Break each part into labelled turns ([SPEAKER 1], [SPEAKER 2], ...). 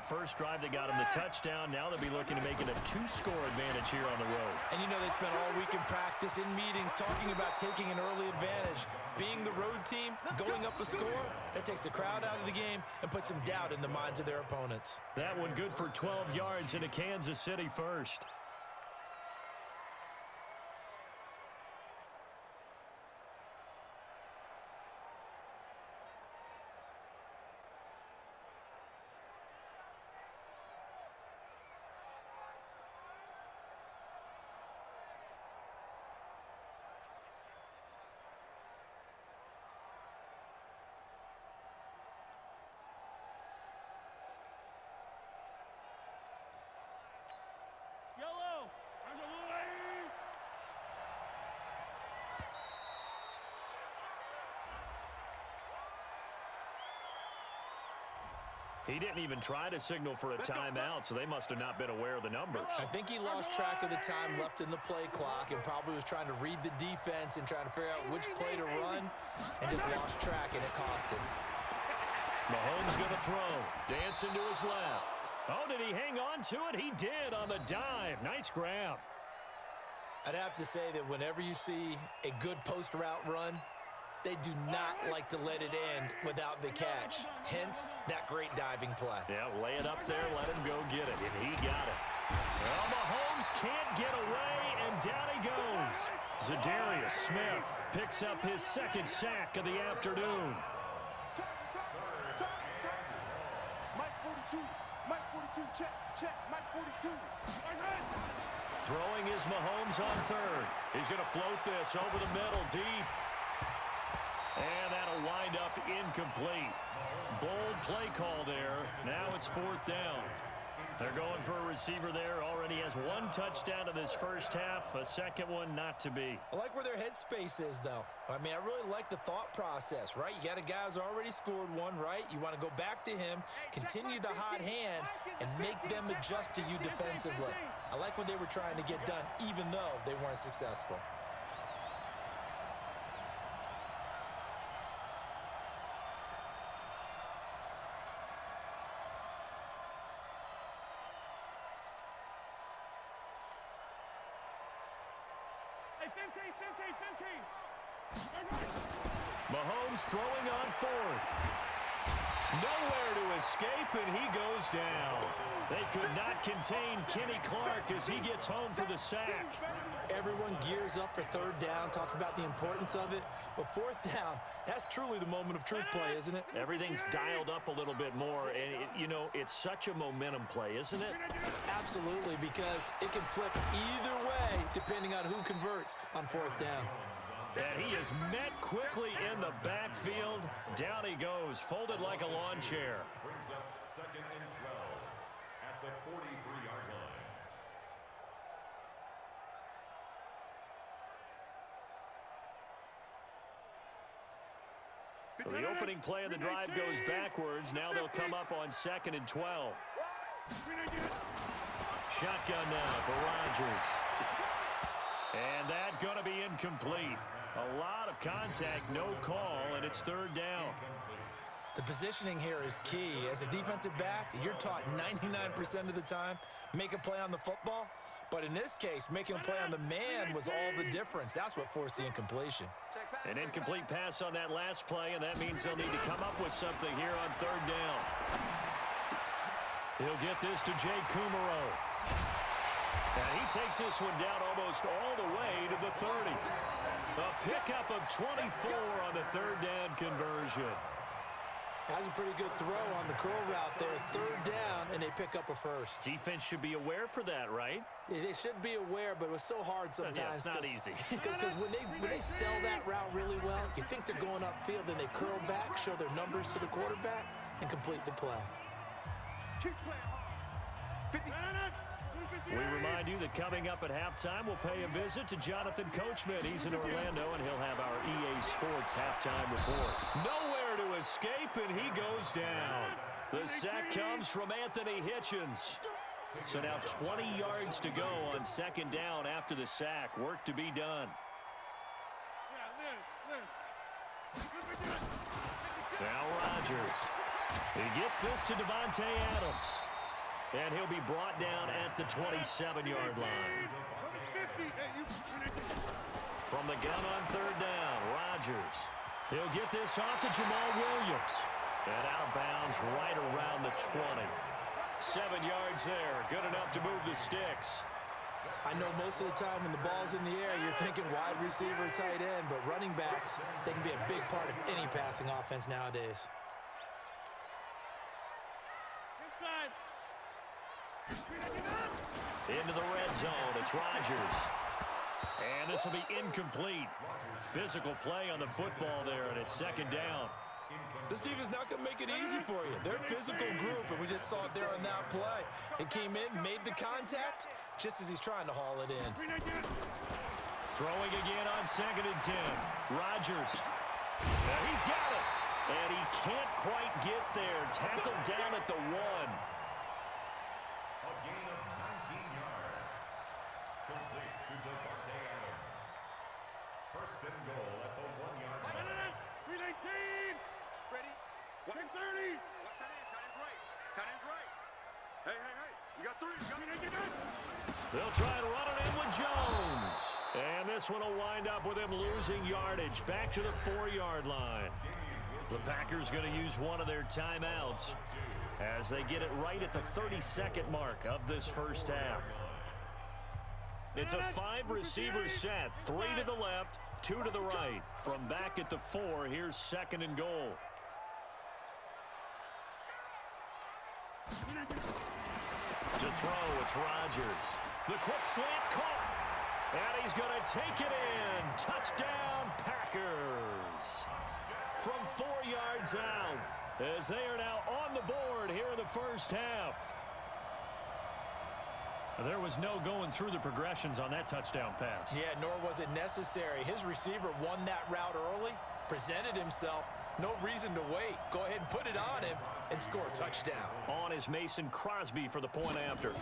[SPEAKER 1] first drive, they got him the touchdown. Now they'll be looking to make it a 2-score advantage here on the road.
[SPEAKER 2] And you know they spent all week in practice, in meetings, talking about taking an early advantage. Being the road team, going up a score, that takes the crowd out of the game and puts some doubt in the minds of their opponents.
[SPEAKER 1] That one good for 12 yards into Kansas City first. He didn't even try to signal for a timeout, so they must have not been aware of the numbers.
[SPEAKER 2] I think he lost track of the time left in the play clock and probably was trying to read the defense and trying to figure out which play to run and just lost track, and it cost him.
[SPEAKER 1] Mahomes going to throw. Dancing to his left. Oh, did he hang on to it? He did on the dive. Nice grab.
[SPEAKER 2] I'd have to say that whenever you see a good post route run, they do not like to let it end without the catch. Hence, that great diving play.
[SPEAKER 1] Yeah, lay it up there, let him go get it, and he got it. Well, Mahomes can't get away, and down he goes. Zadarius Smith picks up his second sack of the afternoon.
[SPEAKER 3] Mike 42, Mike 42, check, Mike 42.
[SPEAKER 1] Throwing is Mahomes on third. He's going to float this over the middle, deep. And that'll wind up incomplete. Bold play call there. Now it's 4th down. They're going for a receiver there. Already has one touchdown in this first half. A second one not to be.
[SPEAKER 2] I like where their headspace is, though. I mean, I really like the thought process, right? You got a guy who's already scored one, right? You want to go back to him, continue the hot hand, and make them adjust to you defensively. I like what they were trying to get done, even though they weren't successful.
[SPEAKER 1] Mahomes throwing on 4th. Nowhere to escape, and he goes down. They could not contain Kenny Clark as he gets home for the sack.
[SPEAKER 2] Everyone gears up for 3rd down, talks about the importance of it. But 4th down, that's truly the moment of truth play, isn't it?
[SPEAKER 1] Everything's dialed up a little bit more, and, you know, it's such a momentum play, isn't it?
[SPEAKER 2] Absolutely, because it can flip either way depending on who converts on 4th down.
[SPEAKER 1] And he is met quickly in the backfield. Down he goes, folded like a lawn chair.
[SPEAKER 4] Brings up 2nd and 12 at the 43-yard line.
[SPEAKER 1] So the opening play of the drive goes backwards. Now they'll come up on 2nd and 12. Shotgun now for Rodgers. And that going to be incomplete. A lot of contact, no call, and it's 3rd down.
[SPEAKER 2] The positioning here is key. As a defensive back, you're taught 99% of the time, make a play on the football. But in this case, making a play on the man was all the difference. That's what forced the incompletion.
[SPEAKER 1] An incomplete pass on that last play, and that means they'll need to come up with something here on 3rd down. He'll get this to Jay Kumaro. And he takes this one down almost all the way to the 30. A pickup of 24 on the 3rd down conversion.
[SPEAKER 2] That's a pretty good throw on the curl route there. 3rd down, and they pick up a first.
[SPEAKER 1] Defense should be aware for that, right?
[SPEAKER 2] They should be aware, but it was so hard sometimes.
[SPEAKER 1] Yeah, it's not easy.
[SPEAKER 2] Because when they sell that route really well, you think they're going upfield, then they curl back, show their numbers to the quarterback, and complete the play.
[SPEAKER 3] Keep playing hard.
[SPEAKER 1] We remind you that coming up at halftime, we'll pay a visit to Jonathan Coachman. He's in Orlando, and he'll have our EA Sports halftime report. Nowhere to escape, and he goes down. The sack comes from Anthony Hitchens. So now 20 yards to go on 2nd down after the sack. Work to be done. Now Rodgers. He gets this to Devontae Adams. And he'll be brought down at the 27-yard line. From the gun on third down, Rodgers. He'll get this off to Jamal Williams. And out of bounds right around the 20. 7 yards there. Good enough to move the sticks.
[SPEAKER 2] I know most of the time when the ball's in the air, you're thinking wide receiver, tight end, but running backs, they can be a big part of any passing offense nowadays.
[SPEAKER 1] Into the red zone, it's Rodgers. And this will be incomplete. Physical play on the football there, and it's second down.
[SPEAKER 2] This defense not going to make it easy for you. They're a physical group, and we just saw it there on that play. It came in, made the contact, just as he's trying to haul it in.
[SPEAKER 1] Throwing again on 2nd and 10. Rodgers. Now he's got it. And he can't quite get there. Tackled down at the 1.
[SPEAKER 4] A gain of 19 yards. Complete to Devontae Adams. First and goal at the 1-yard line.
[SPEAKER 3] 319. Ready? 130. Tight end right. Tight end's right. Hey. You got 3. You got 3.
[SPEAKER 1] They'll try and run it in with Jones. And this one will wind up with him losing yardage. Back to the 4-yard line. The Packers going to use one of their timeouts as they get it right at the 32nd mark of this first half. It's a 5-receiver set. 3 to the left, 2 to the right. From back at the 4, here's 2nd and goal. To throw, it's Rodgers. The quick slant caught. And he's going to take it in. Touchdown, Packers. From 4 yards out, as they are now on the board here in the first half. There was no going through the progressions on that touchdown pass.
[SPEAKER 2] Yeah, nor was it necessary. His receiver won that route early, presented himself. No reason to wait. Go ahead and put it on him and score a touchdown.
[SPEAKER 1] On is Mason Crosby for the point after.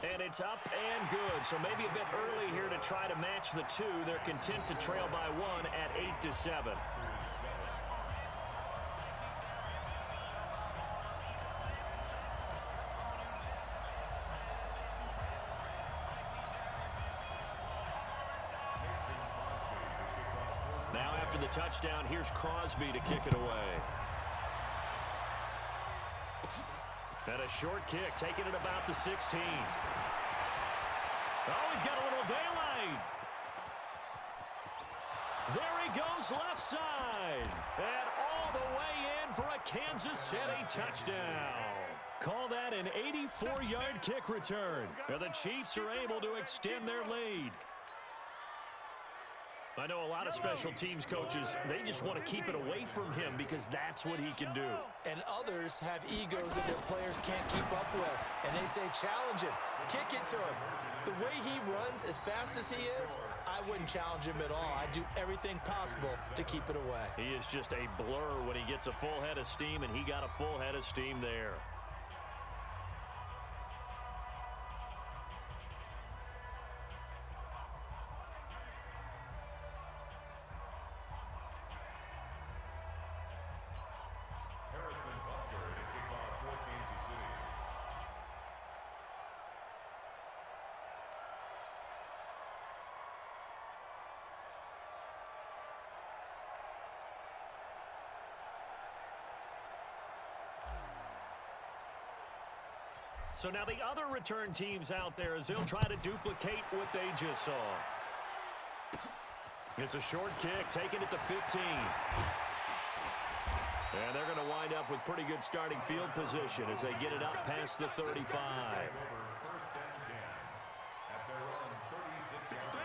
[SPEAKER 1] And it's up and good. So maybe a bit early here to try to match the 2. They're content to trail by 1 at 8-7. Now after the touchdown, here's Crosby to kick it away. And a short kick, taking it about the 16. Oh, he's got a little daylight. There he goes left side. And all the way in for a Kansas City touchdown. Call that an 84-yard kick return. And the Chiefs are able to extend their lead. I know a lot of special teams coaches, they just want to keep it away from him because that's what he can do.
[SPEAKER 2] And others have egos that their players can't keep up with. And they say, challenge him, kick it to him. The way he runs as fast as he is, I wouldn't challenge him at all. I'd do everything possible to keep it away.
[SPEAKER 1] He is just a blur when he gets a full head of steam, and he got a full head of steam there. So now the other return teams out there as they'll try to duplicate what they just saw. It's a short kick, taking it to 15. And they're going to wind up with pretty good starting field position as they get it up past the 35.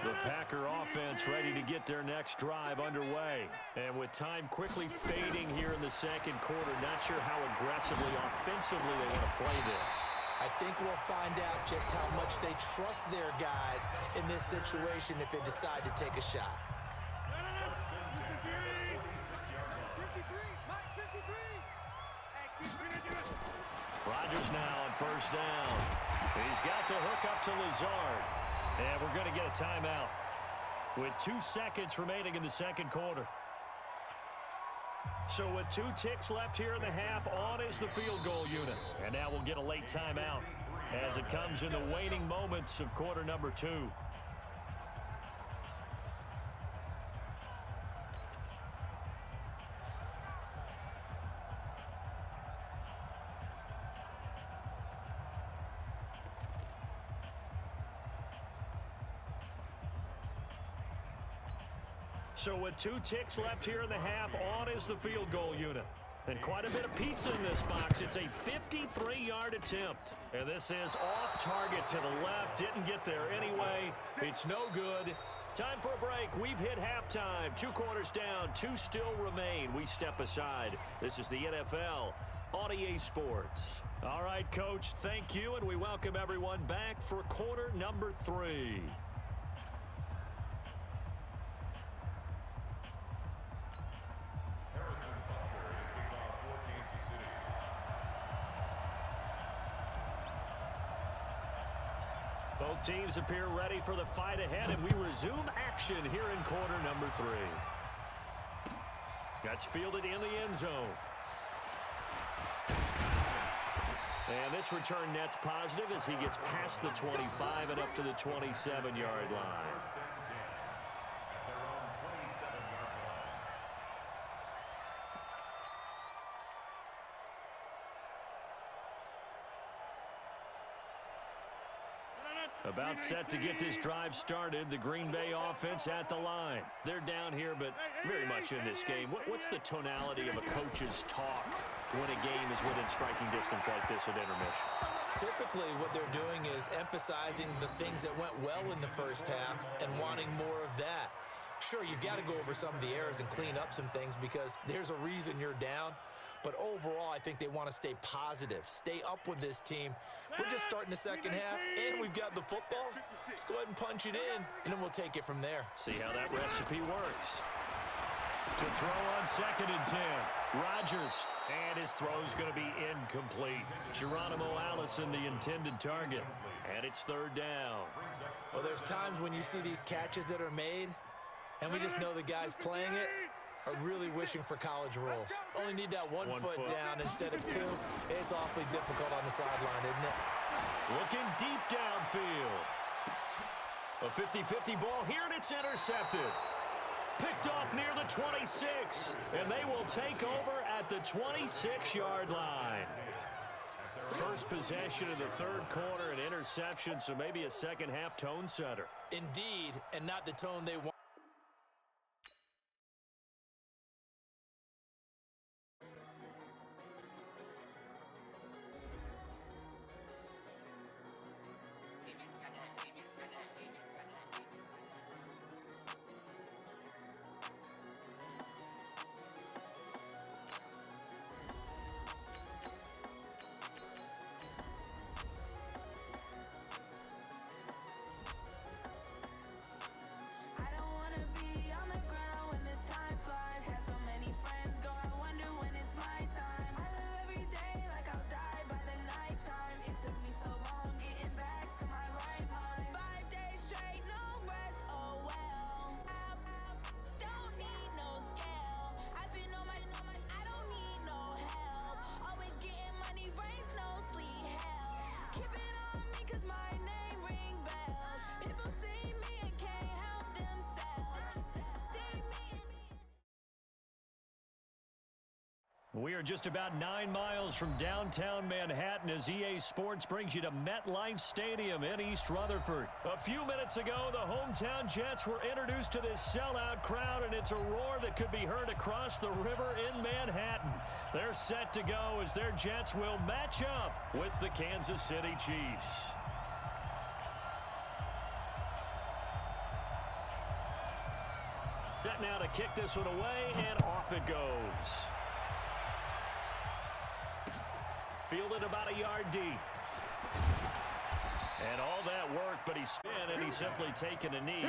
[SPEAKER 1] The Packer offense ready to get their next drive underway. And with time quickly fading here in the second quarter, not sure how aggressively, offensively they want to play this.
[SPEAKER 2] I think we'll find out just how much they trust their guys in this situation if they decide to take a shot.
[SPEAKER 1] Rodgers now on first down. He's got the hook up to Lazard. And we're going to get a timeout with 2 seconds remaining in the second quarter. So with 2 ticks left here in the half, on is the field goal unit. And now we'll get a late timeout as it comes in the waning moments of quarter number 2. So with 2 ticks left here in the half, on is the field goal unit. And quite a bit of pizza in this box. It's a 53-yard attempt. And this is off target to the left. Didn't get there anyway. It's no good. Time for a break. We've hit halftime. 2 quarters down. 2 still remain. We step aside. This is the NFL on EA Sports. All right, Coach, thank you. And we welcome everyone back for quarter number 3. Both teams appear ready for the fight ahead, and we resume action here in quarter number 3. That's fielded in the end zone. And this return net's positive as he gets past the 25 and up to the 27-yard line. About set to get this drive started. The Green Bay offense at the line. They're down here, but very much in this game. What's the tonality of a coach's talk when a game is within striking distance like this at intermission?
[SPEAKER 2] Typically, what they're doing is emphasizing the things that went well in the first half and wanting more of that. Sure, you've got to go over some of the errors and clean up some things because there's a reason you're down. But overall, I think they want to stay positive, stay up with this team. We're just starting the second half, and we've got the football. Let's go ahead and punch it in, and then we'll take it from there.
[SPEAKER 1] See how that recipe works. To throw on 2nd and 10. Rodgers, and his throw's going to be incomplete. Geronimo Allison, the intended target, and it's 3rd down.
[SPEAKER 2] Well, there's times when you see these catches that are made, and we just know the guys playing it are really wishing for college rules. Only need that one foot down instead of 2. It's awfully difficult on the sideline, isn't it?
[SPEAKER 1] Looking deep downfield. A 50-50 ball here, and it's intercepted. Picked off near the 26, and they will take over at the 26-yard line. First possession of the 3rd quarter, an interception, so maybe a second-half tone setter.
[SPEAKER 2] Indeed, and not the tone they want.
[SPEAKER 1] We are just about 9 miles from downtown Manhattan as EA Sports brings you to MetLife Stadium in East Rutherford. A few minutes ago, the hometown Jets were introduced to this sellout crowd, and it's a roar that could be heard across the river in Manhattan. They're set to go as their Jets will match up with the Kansas City Chiefs. Set now to kick this one away, and off it goes. Fielded about a yard deep. And all that work, but he's spin, and he's simply taken a knee.